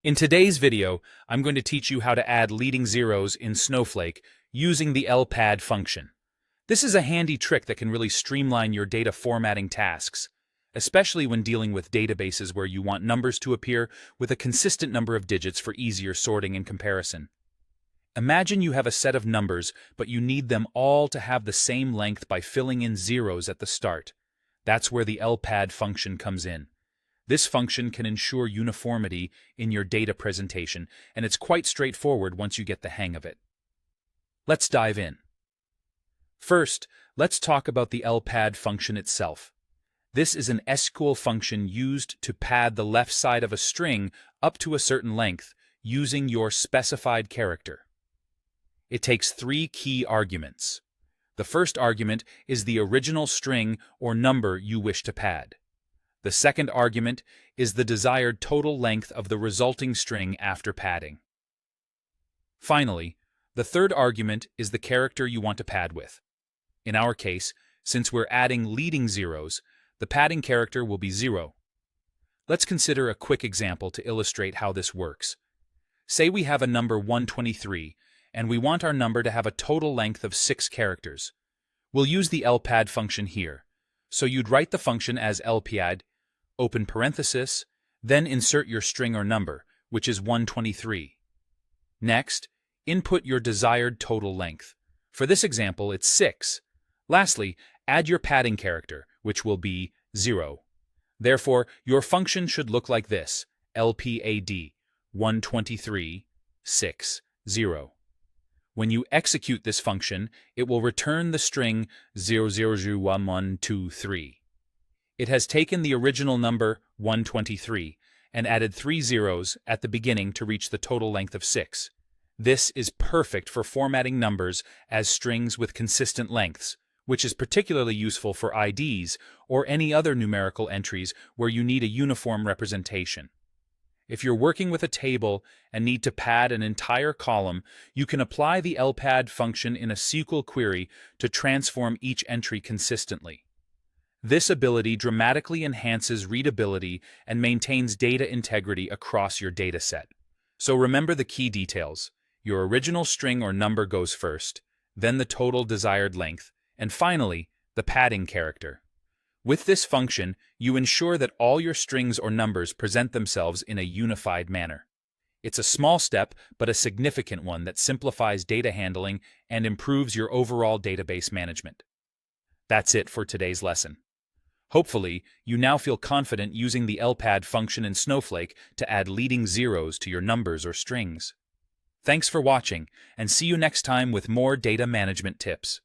In today's video, I'm going to teach you how to add leading zeros in Snowflake using the LPAD function. This is a handy trick that can really streamline your data formatting tasks, especially when dealing with databases where you want numbers to appear with a consistent number of digits for easier sorting and comparison. Imagine you have a set of numbers, but you need them all to have the same length by filling in zeros at the start. That's where the LPAD function comes in. This function can ensure uniformity in your data presentation, and it's quite straightforward once you get the hang of it. Let's dive in. First, let's talk about the LPAD function itself. This is an SQL function used to pad the left side of a string up to a certain length using your specified character. It takes three key arguments. The first argument is the original string or number you wish to pad. The second argument is the desired total length of the resulting string after padding. Finally, the third argument is the character you want to pad with. In our case, since we're adding leading zeros, the padding character will be 0. Let's consider a quick example to illustrate how this works. Say we have a number 123, and we want our number to have a total length of 6 characters. We'll use the LPAD function here. So you'd write the function as LPAD, open parenthesis, then insert your string or number, which is 123. Next, input your desired total length. For this example, it's 6. Lastly, add your padding character, which will be 0. Therefore, your function should look like this: LPAD 123 6 0. When you execute this function, it will return the string 0001123. It has taken the original number 123 and added 3 zeros at the beginning to reach the total length of 6. This is perfect for formatting numbers as strings with consistent lengths, which is particularly useful for IDs or any other numerical entries where you need a uniform representation. If you're working with a table and need to pad an entire column, you can apply the LPAD function in a SQL query to transform each entry consistently. This ability dramatically enhances readability and maintains data integrity across your dataset. So remember the key details. Your original string or number goes first, then the total desired length, and finally, the padding character. With this function, you ensure that all your strings or numbers present themselves in a unified manner. It's a small step, but a significant one that simplifies data handling and improves your overall database management. That's it for today's lesson. Hopefully, you now feel confident using the LPAD function in Snowflake to add leading zeros to your numbers or strings. Thanks for watching, and see you next time with more data management tips.